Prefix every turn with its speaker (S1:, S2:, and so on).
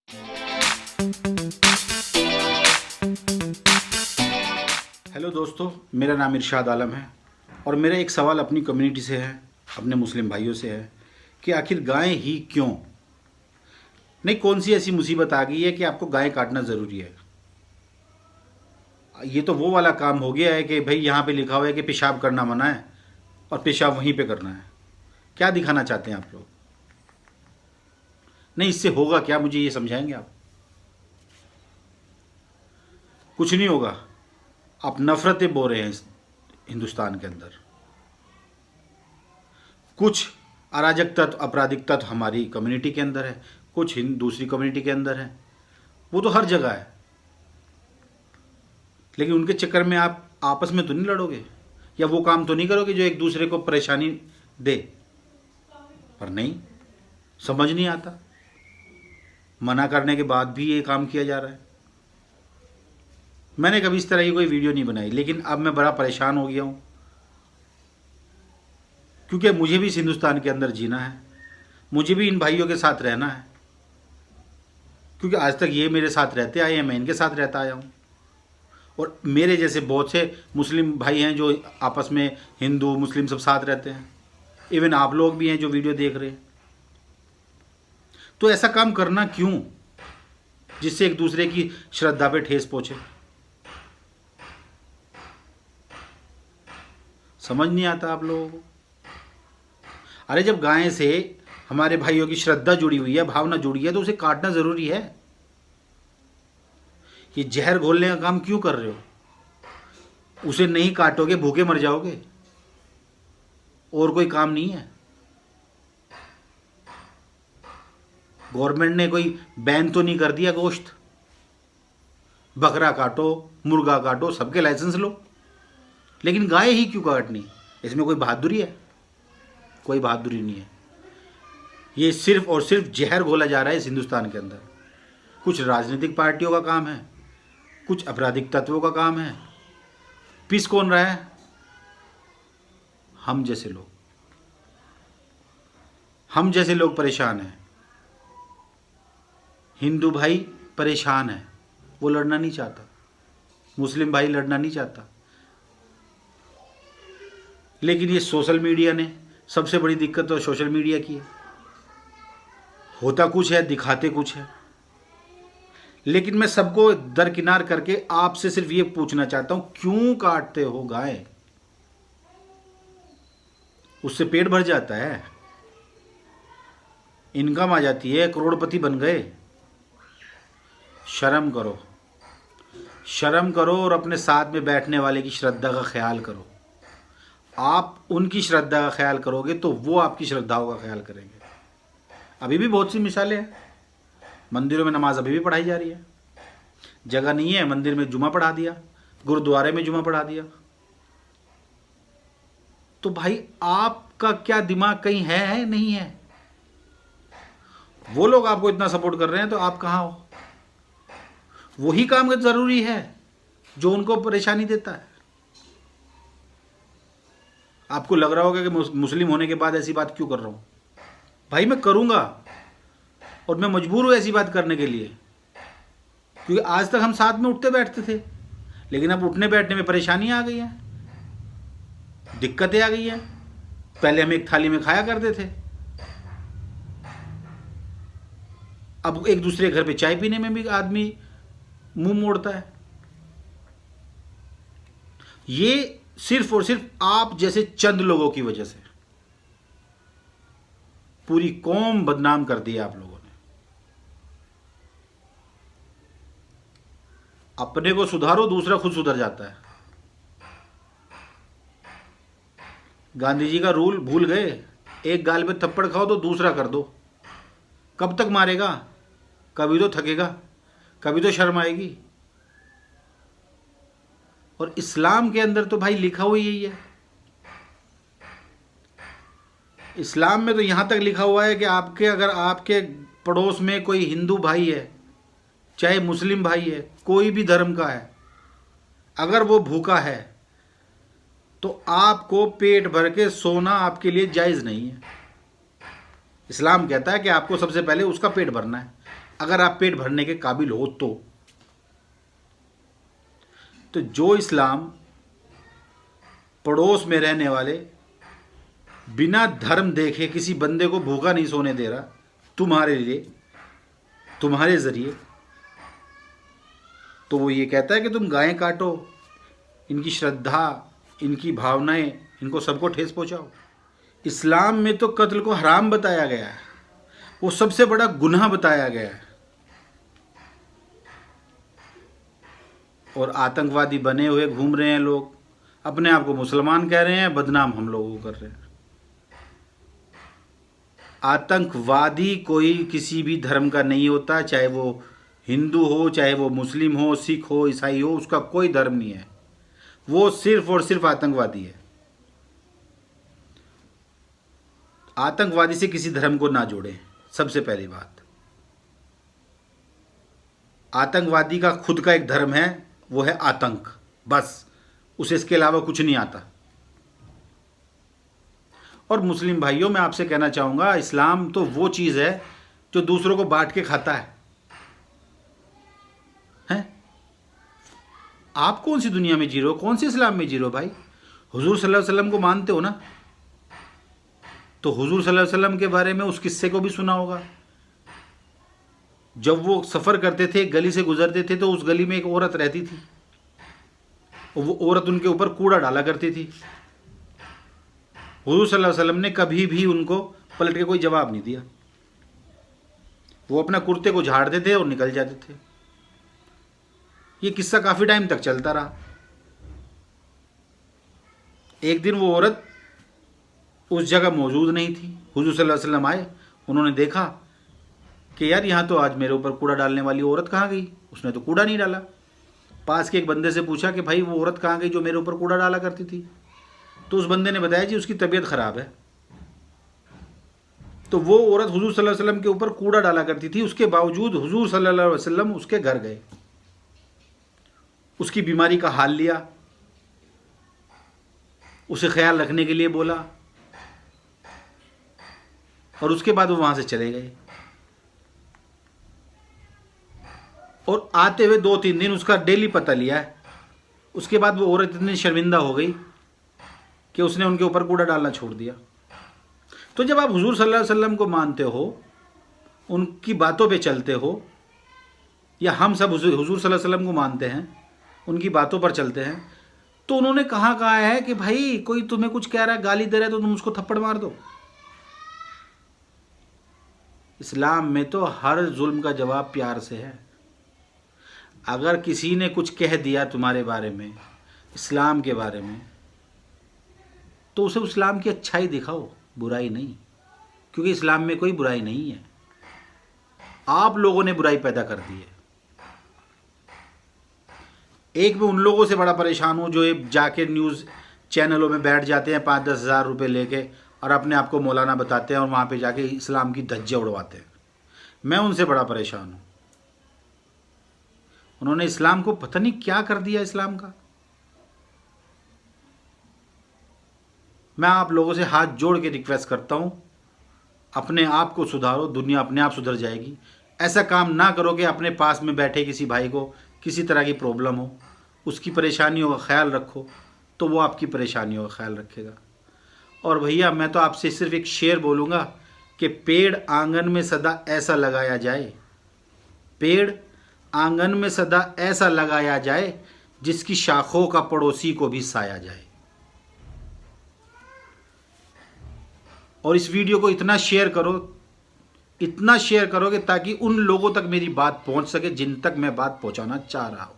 S1: Hello दोस्तों, मेरा नाम इरशाद आलम है और मेरा एक सवाल अपनी कम्युनिटी से है, अपने मुस्लिम भाइयों से है कि आखिर गायें ही क्यों? नहीं, कौन सी ऐसी मुसीबत आ गई है कि आपको गायें काटना ज़रूरी है? ये तो वो वाला काम हो गया है कि भाई यहाँ पे लिखा हुआ है कि पेशाब करना मना है और पेशाब वहीं पे करना है। क्या दिखाना चाहते हैं आप लोग? नहीं, इससे होगा क्या, मुझे ये समझाएंगे आप? कुछ नहीं होगा। आप नफरतें बो रहे हैं इस हिंदुस्तान के अंदर। कुछ अराजक तत्व, आपराधिक तत्व हमारी कम्युनिटी के अंदर है, कुछ दूसरी कम्युनिटी के अंदर है। वो तो हर जगह है, लेकिन उनके चक्कर में आप आपस में तो नहीं लड़ोगे या वो काम तो नहीं करोगे जो एक दूसरे को परेशानी दे। पर नहीं, समझ नहीं आता, मना करने के बाद भी ये काम किया जा रहा है। मैंने कभी इस तरह की कोई वीडियो नहीं बनाई, लेकिन अब मैं बड़ा परेशान हो गया हूँ, क्योंकि मुझे भी इस हिंदुस्तान के अंदर जीना है, मुझे भी इन भाइयों के साथ रहना है, क्योंकि आज तक ये मेरे साथ रहते आए हैं, मैं इनके साथ रहता आया हूँ। और मेरे जैसे बहुत से मुस्लिम भाई हैं जो आपस में हिंदू मुस्लिम सब साथ रहते हैं। इवन आप लोग भी हैं जो वीडियो देख रहे हैं। तो ऐसा काम करना क्यों जिससे एक दूसरे की श्रद्धा पे ठेस पहुंचे? समझ नहीं आता आप लोगों को। अरे जब गाय से हमारे भाइयों की श्रद्धा जुड़ी हुई है, भावना जुड़ी है, तो उसे काटना जरूरी है। ये जहर घोलने का काम क्यों कर रहे हो? उसे नहीं काटोगे भूखे मर जाओगे, और कोई काम नहीं है। गवर्नमेंट ने कोई बैन तो नहीं कर दिया गोश्त। बकरा काटो, मुर्गा काटो, सबके लाइसेंस लो, लेकिन गाय ही क्यों काटनी? इसमें कोई बहादुरी है? कोई बहादुरी नहीं है। ये सिर्फ और सिर्फ जहर घोला जा रहा है इस हिंदुस्तान के अंदर। कुछ राजनीतिक पार्टियों का काम है, कुछ आपराधिक तत्वों का काम है। पीस कौन रहा है? हम जैसे लोग। हम जैसे लोग परेशान हैं। हिंदू भाई परेशान है, वो लड़ना नहीं चाहता। मुस्लिम भाई लड़ना नहीं चाहता। लेकिन ये सोशल मीडिया ने, सबसे बड़ी दिक्कत तो सोशल मीडिया की है। होता कुछ है, दिखाते कुछ है। लेकिन मैं सबको दरकिनार करके आपसे सिर्फ ये पूछना चाहता हूं, क्यों काटते हो गाय? उससे पेट भर जाता है, इनकम आ जाती है, करोड़पति बन गए। शर्म करो, शर्म करो और अपने साथ में बैठने वाले की श्रद्धा का ख्याल करो। आप उनकी श्रद्धा का ख्याल करोगे तो वो आपकी श्रद्धाओं का ख्याल करेंगे। अभी भी बहुत सी मिसालें हैं। मंदिरों में नमाज अभी भी पढ़ाई जा रही है। जगह नहीं है, मंदिर में जुमा पढ़ा दिया, गुरुद्वारे में जुमा पढ़ा दिया। तो भाई आपका क्या दिमाग कहीं है नहीं है? वो लोग आपको इतना सपोर्ट कर रहे हैं तो आप कहाँ हो? वही काम जरूरी है जो उनको परेशानी देता है। आपको लग रहा होगा कि मुस्लिम होने के बाद ऐसी बात क्यों कर रहा हूं। भाई मैं करूंगा और मैं मजबूर हूं ऐसी बात करने के लिए, क्योंकि आज तक हम साथ में उठते बैठते थे, लेकिन अब उठने बैठने में परेशानी आ गई है, दिक्कतें आ गई हैं। पहले हम एक थाली में खाया करते थे, अब एक दूसरे घर पे चाय पीने में भी आदमी मुंह मोड़ता है। ये सिर्फ और सिर्फ आप जैसे चंद लोगों की वजह से पूरी कौम बदनाम कर दी आप लोगों ने। अपने को सुधारो, दूसरा खुद सुधर जाता है। गांधी जी का रूल भूल गए? एक गाल पे थप्पड़ खाओ तो दूसरा कर दो। कब तक मारेगा? कभी तो थकेगा, कभी तो शर्म आएगी। और इस्लाम के अंदर तो भाई लिखा हुआ यही है। इस्लाम में तो यहाँ तक लिखा हुआ है कि अगर आपके पड़ोस में कोई हिंदू भाई है, चाहे मुस्लिम भाई है, कोई भी धर्म का है, अगर वो भूखा है तो आपको पेट भर के सोना आपके लिए जायज़ नहीं है। इस्लाम कहता है कि आपको सबसे पहले उसका पेट भरना है, अगर आप पेट भरने के काबिल हो तो जो इस्लाम पड़ोस में रहने वाले बिना धर्म देखे किसी बंदे को भूखा नहीं सोने दे रहा तुम्हारे लिए, तुम्हारे ज़रिए, तो वो ये कहता है कि तुम गायें काटो, इनकी श्रद्धा, इनकी भावनाएं, इनको सबको ठेस पहुंचाओ। इस्लाम में तो कत्ल को हराम बताया गया है, वो सबसे बड़ा गुनाह बताया गया है। और आतंकवादी बने हुए घूम रहे हैं लोग, अपने आप को मुसलमान कह रहे हैं, बदनाम हम लोगों को कर रहे हैं। आतंकवादी कोई किसी भी धर्म का नहीं होता, चाहे वो हिंदू हो, चाहे वो मुस्लिम हो, सिख हो, ईसाई हो, उसका कोई धर्म नहीं है, वो सिर्फ और सिर्फ आतंकवादी है। आतंकवादी से किसी धर्म को ना जोड़ें, सबसे पहली बात। आतंकवादी का खुद का एक धर्म है, वो है आतंक, बस, उसे इसके अलावा कुछ नहीं आता। और मुस्लिम भाइयों, मैं आपसे कहना चाहूँगा, इस्लाम तो वो चीज़ है जो दूसरों को बांट के खाता है। हैं? आप कौन सी दुनिया में जी रहे हो, कौन से इस्लाम में जी रहे हो भाई? हुजूर सल्लल्लाहु अलैहि वसल्लम को मानते हो ना? तो हुजूर सल्लल्लाहु अलैहि वसल्लम के बारे में उस किस्से को भी सुना होगा। जब वो सफ़र करते थे, गली से गुजरते थे, तो उस गली में एक औरत रहती थी, वो औरत उनके ऊपर कूड़ा डाला करती थी। हुजूर सल्लल्लाहु अलैहि वसल्लम ने कभी भी उनको पलट के कोई जवाब नहीं दिया। वो अपना कुर्ते को झाड़ते थे और निकल जाते थे। ये किस्सा काफ़ी टाइम तक चलता रहा। एक दिन वो औरत उस जगह मौजूद नहीं थी। हुजूर सल्लल्लाहु अलैहि वसल्लम आए, उन्होंने देखा कि यार यहाँ तो आज मेरे ऊपर कूड़ा डालने वाली औरत कहाँ गई? उसने तो कूड़ा नहीं डाला। पास के एक बंदे से पूछा कि भाई वो औरत कहाँ गई जो मेरे ऊपर कूड़ा डाला करती थी? तो उस बंदे ने बताया जी उसकी तबीयत ख़राब है। तो वो औरत हुजूर सल्लल्लाहु अलैहि वसल्लम के ऊपर कूड़ा डाला करती थी, उसके बावजूद हुजूर सल्लल्लाहु अलैहि वसल्लम उसके घर गए, उसकी बीमारी का हाल लिया, उसे ख्याल रखने के लिए बोला, और उसके बाद वो वहाँ से चले गए। और आते हुए 2-3 दिन उसका डेली पता लिया है। उसके बाद वो औरत इतनी शर्मिंदा हो गई कि उसने उनके ऊपर कूड़ा डालना छोड़ दिया। तो जब आप हुजूर सल्लल्लाहु अलैहि वसल्लम को मानते हो, उनकी बातों पे चलते हो, या हम सब हुजूर सल्लल्लाहु अलैहि वसल्लम को मानते हैं, उनकी बातों पर चलते हैं, तो उन्होंने कहाँ कहा है कि भाई कोई तुम्हें कुछ कह रहा है, गाली दे रहा है, तो तुम उसको थप्पड़ मार दो? इस्लाम में तो हर जुल्म का जवाब प्यार से है। अगर किसी ने कुछ कह दिया तुम्हारे बारे में, इस्लाम के बारे में, तो उसे इस्लाम की अच्छाई दिखाओ, बुराई नहीं, क्योंकि इस्लाम में कोई बुराई नहीं है। आप लोगों ने बुराई पैदा कर दी है। एक मैं उन लोगों से बड़ा परेशान हूँ जो ये जाके न्यूज़ चैनलों में बैठ जाते हैं 5-10 हज़ार रुपये लेके और अपने आप को मौलाना बताते हैं और वहाँ पे जाके इस्लाम की धज्जियाँ उड़वाते हैं। मैं उनसे बड़ा परेशान हूँ। उन्होंने इस्लाम को पता नहीं क्या कर दिया इस्लाम का। मैं आप लोगों से हाथ जोड़ के रिक्वेस्ट करता हूँ, अपने आप को सुधारो, दुनिया अपने आप सुधर जाएगी। ऐसा काम ना करो कि अपने पास में बैठे किसी भाई को किसी तरह की प्रॉब्लम हो, उसकी परेशानियों का ख्याल रखो, तो वो आपकी परेशानियों का ख्याल रखेगा। और भैया मैं तो आपसे सिर्फ एक शेर बोलूँगा कि पेड़ आंगन में सदा ऐसा लगाया जाए, पेड़ आंगन में सदा ऐसा लगाया जाए जिसकी शाखों का पड़ोसी को भी साया जाए। और इस वीडियो को इतना शेयर करो, इतना शेयर करो कि ताकि उन लोगों तक मेरी बात पहुंच सके जिन तक मैं बात पहुंचाना चाह रहा हूं।